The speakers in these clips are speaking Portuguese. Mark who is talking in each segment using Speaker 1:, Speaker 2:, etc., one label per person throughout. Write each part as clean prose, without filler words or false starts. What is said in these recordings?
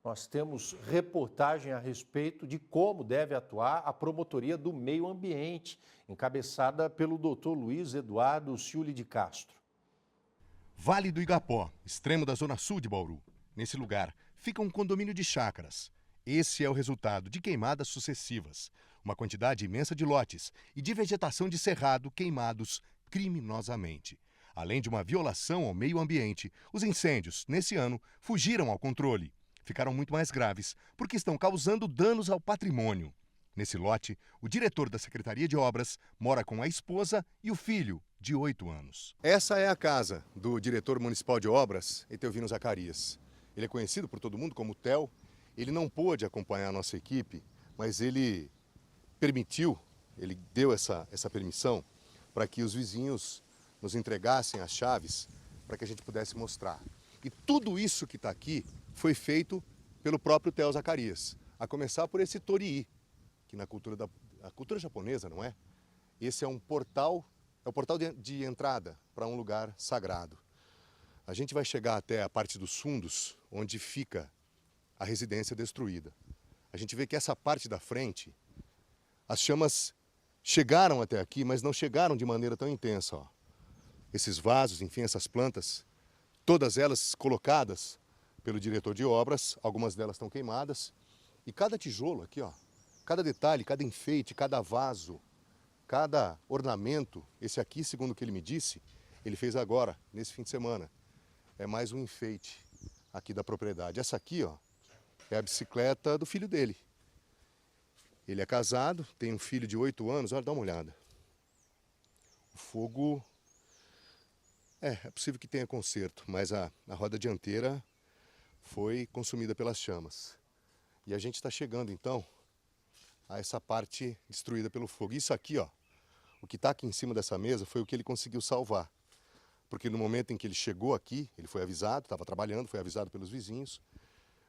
Speaker 1: Nós temos reportagem a respeito de como deve atuar a Promotoria do Meio Ambiente, encabeçada pelo Dr. Luiz Eduardo Ciuli de Castro.
Speaker 2: Vale do Igapó, extremo da zona sul de Bauru. Nesse lugar fica um condomínio de chácaras. Esse é o resultado de queimadas sucessivas. Uma quantidade imensa de lotes e de vegetação de cerrado queimados criminosamente. Além de uma violação ao meio ambiente, os incêndios, nesse ano, fugiram ao controle. Ficaram muito mais graves porque estão causando danos ao patrimônio. Nesse lote, o diretor da Secretaria de Obras mora com a esposa e o filho, de 8 anos. Essa é a casa do diretor municipal de obras, Etelvino Zacarias. Ele é conhecido por todo mundo como Tel. Ele não pôde acompanhar a nossa equipe, mas ele permitiu, ele deu essa permissão para que os vizinhos nos entregassem as chaves para que a gente pudesse mostrar. E tudo isso que está aqui foi feito pelo próprio Tel Zacarias, a começar por esse torii, que na cultura japonesa, não é? Esse é um portal, é o portal de entrada para um lugar sagrado. A gente vai chegar até a parte dos fundos, onde fica a residência destruída. A gente vê que essa parte da frente, as chamas chegaram até aqui, mas não chegaram de maneira tão intensa. Ó. Esses vasos, enfim, essas plantas, todas elas colocadas pelo diretor de obras, algumas delas estão queimadas. E cada tijolo aqui, ó, cada detalhe, cada enfeite, cada vaso, cada ornamento, esse aqui, segundo o que ele me disse, ele fez agora, nesse fim de semana. É mais um enfeite aqui da propriedade. Essa aqui, ó, é a bicicleta do filho dele. Ele é casado, tem um filho de 8 anos, olha, dá uma olhada. O fogo, é possível que tenha conserto, mas a roda dianteira foi consumida pelas chamas. E a gente está chegando, então, a essa parte destruída pelo fogo. Isso aqui, ó, o que está aqui em cima dessa mesa foi o que ele conseguiu salvar. Porque no momento em que ele chegou aqui, ele foi avisado, estava trabalhando, foi avisado pelos vizinhos.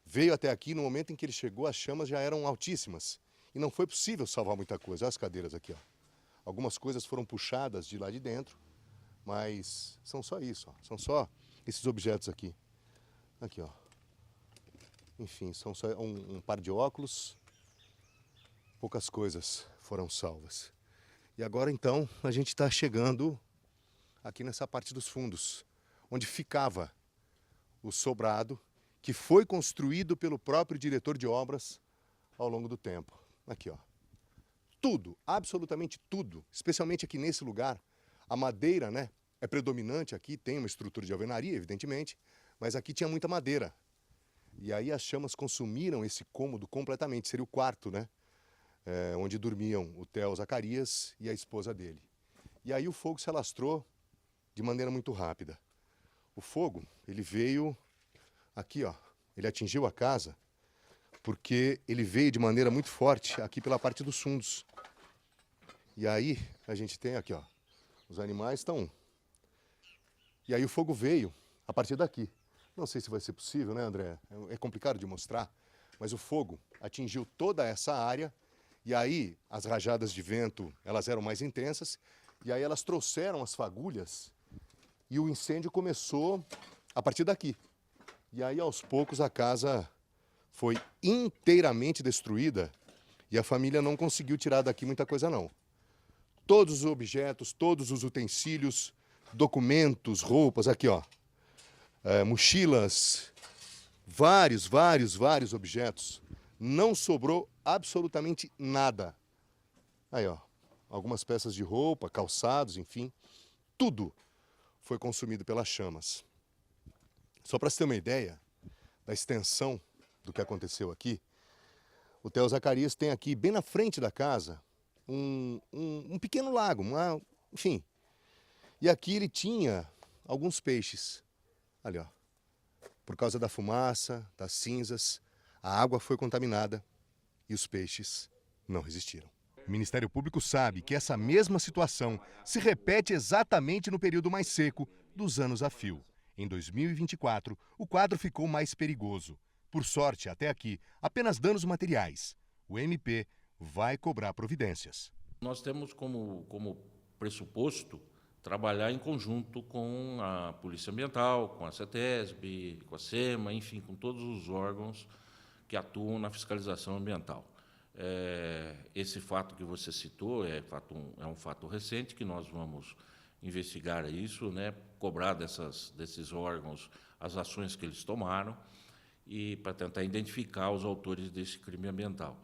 Speaker 2: Veio até aqui, no momento em que ele chegou, as chamas já eram altíssimas. E não foi possível salvar muita coisa. Olha as cadeiras aqui, ó. Algumas coisas foram puxadas de lá de dentro, mas são só isso, ó. São só esses objetos aqui. Aqui, ó. Enfim, são só um par de óculos. Poucas coisas foram salvas. E agora, então, a gente está chegando aqui nessa parte dos fundos, onde ficava o sobrado, que foi construído pelo próprio diretor de obras ao longo do tempo. Aqui, ó. Tudo, absolutamente tudo, especialmente aqui nesse lugar. A madeira, né, é predominante aqui, tem uma estrutura de alvenaria, evidentemente, mas aqui tinha muita madeira. E aí as chamas consumiram esse cômodo completamente, seria o quarto, né, onde dormiam o Tel Zacarias e a esposa dele. E aí o fogo se alastrou de maneira muito rápida. O fogo, ele veio aqui, ó, ele atingiu a casa porque ele veio de maneira muito forte aqui pela parte dos fundos. E aí a gente tem aqui, ó, os animais estão... E aí o fogo veio a partir daqui. Não sei se vai ser possível, né, André? É complicado de mostrar, mas o fogo atingiu toda essa área e aí as rajadas de vento, elas eram mais intensas e aí elas trouxeram as fagulhas e o incêndio começou a partir daqui. E aí, aos poucos, a casa foi inteiramente destruída e a família não conseguiu tirar daqui muita coisa, não. Todos os objetos, todos os utensílios, documentos, roupas, aqui, ó, mochilas, vários objetos. Não sobrou absolutamente nada. Aí, ó, algumas peças de roupa, calçados, enfim, tudo foi consumido pelas chamas. Só para você ter uma ideia da extensão do que aconteceu aqui, o Tel Zacarias tem aqui, bem na frente da casa, um pequeno lago, enfim. E aqui ele tinha alguns peixes. Ali, ó. Por causa da fumaça, das cinzas, a água foi contaminada e os peixes não resistiram. O Ministério Público sabe que essa mesma situação se repete exatamente no período mais seco dos anos a fio. Em 2024, o quadro ficou mais perigoso. Por sorte, até aqui, apenas danos materiais. O MP vai cobrar providências.
Speaker 3: Nós temos como pressuposto trabalhar em conjunto com a Polícia Ambiental, com a CETESB, com a SEMA, enfim, com todos os órgãos que atuam na fiscalização ambiental. Esse fato que você citou é um fato recente, que nós vamos investigar isso, né, cobrar desses órgãos as ações que eles tomaram e para tentar identificar os autores desse crime ambiental.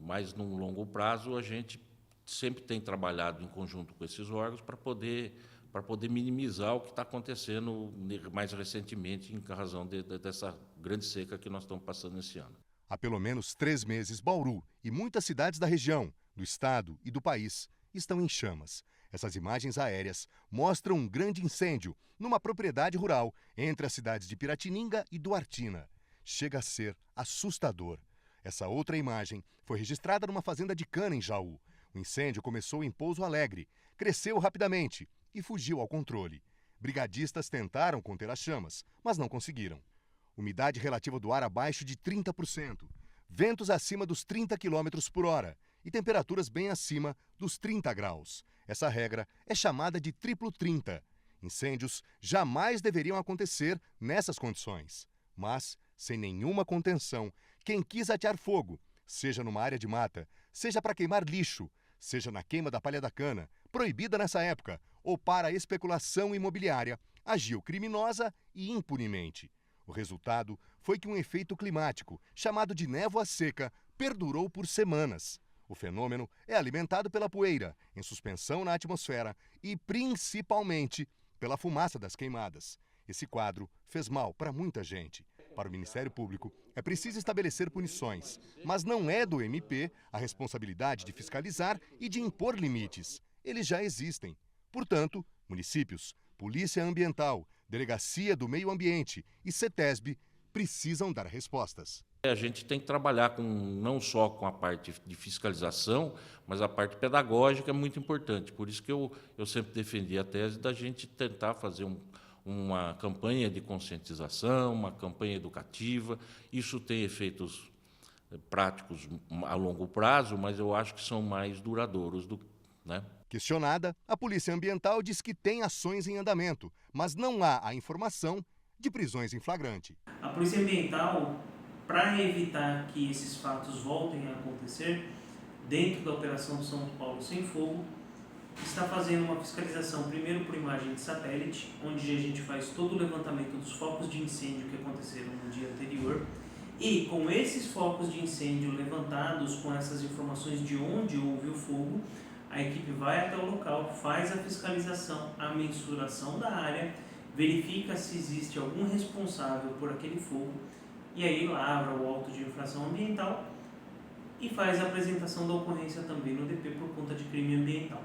Speaker 3: Mas num longo prazo, a gente sempre tem trabalhado em conjunto com esses órgãos para poder minimizar o que está acontecendo mais recentemente em razão dessa grande seca que nós estamos passando esse ano.
Speaker 2: Há pelo menos 3 meses, Bauru e muitas cidades da região, do estado e do país estão em chamas. Essas imagens aéreas mostram um grande incêndio numa propriedade rural entre as cidades de Piratininga e Duartina. Chega a ser assustador. Essa outra imagem foi registrada numa fazenda de cana em Jaú. O incêndio começou em Pouso Alegre, cresceu rapidamente e fugiu ao controle. Brigadistas tentaram conter as chamas, mas não conseguiram. Umidade relativa do ar abaixo de 30%, ventos acima dos 30 km por hora e temperaturas bem acima dos 30 graus. Essa regra é chamada de triplo 30. Incêndios jamais deveriam acontecer nessas condições. Mas, sem nenhuma contenção, quem quis atear fogo, seja numa área de mata, seja para queimar lixo, seja na queima da palha da cana, proibida nessa época, ou para a especulação imobiliária, agiu criminosa e impunemente. O resultado foi que um efeito climático, chamado de névoa seca, perdurou por semanas. O fenômeno é alimentado pela poeira, em suspensão na atmosfera e, principalmente, pela fumaça das queimadas. Esse quadro fez mal para muita gente. Para o Ministério Público, é preciso estabelecer punições, mas não é do MP a responsabilidade de fiscalizar e de impor limites. Eles já existem. Portanto, municípios, Polícia Ambiental, Delegacia do Meio Ambiente e CETESB precisam dar respostas.
Speaker 3: A gente tem que trabalhar não só com a parte de fiscalização, mas a parte pedagógica é muito importante. Por isso que eu sempre defendi a tese da gente tentar fazer uma campanha de conscientização, uma campanha educativa. Isso tem efeitos práticos a longo prazo, mas eu acho que são mais duradouros, né?
Speaker 2: Questionada, a Polícia Ambiental diz que tem ações em andamento, mas não há a informação de prisões em flagrante.
Speaker 4: A Polícia Ambiental, para evitar que esses fatos voltem a acontecer, dentro da Operação São Paulo Sem Fogo, está fazendo uma fiscalização primeiro por imagem de satélite, onde a gente faz todo o levantamento dos focos de incêndio que aconteceram no dia anterior, e com esses focos de incêndio levantados, com essas informações de onde houve o fogo, a equipe vai até o local, faz a fiscalização, a mensuração da área, verifica se existe algum responsável por aquele fogo, e aí lavra o auto de infração ambiental e faz a apresentação da ocorrência também no DP por conta de crime ambiental.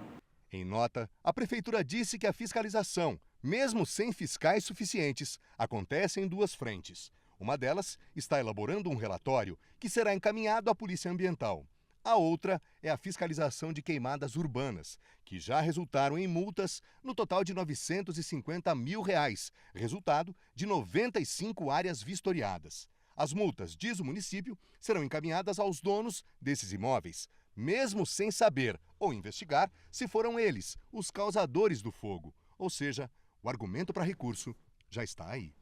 Speaker 2: Em nota, a Prefeitura disse que a fiscalização, mesmo sem fiscais suficientes, acontece em 2 frentes. Uma delas está elaborando um relatório que será encaminhado à Polícia Ambiental. A outra é a fiscalização de queimadas urbanas, que já resultaram em multas no total de R$ 950 mil, resultado de 95 áreas vistoriadas. As multas, diz o município, serão encaminhadas aos donos desses imóveis, mesmo sem saber ou investigar se foram eles os causadores do fogo. Ou seja, o argumento para recurso já está aí.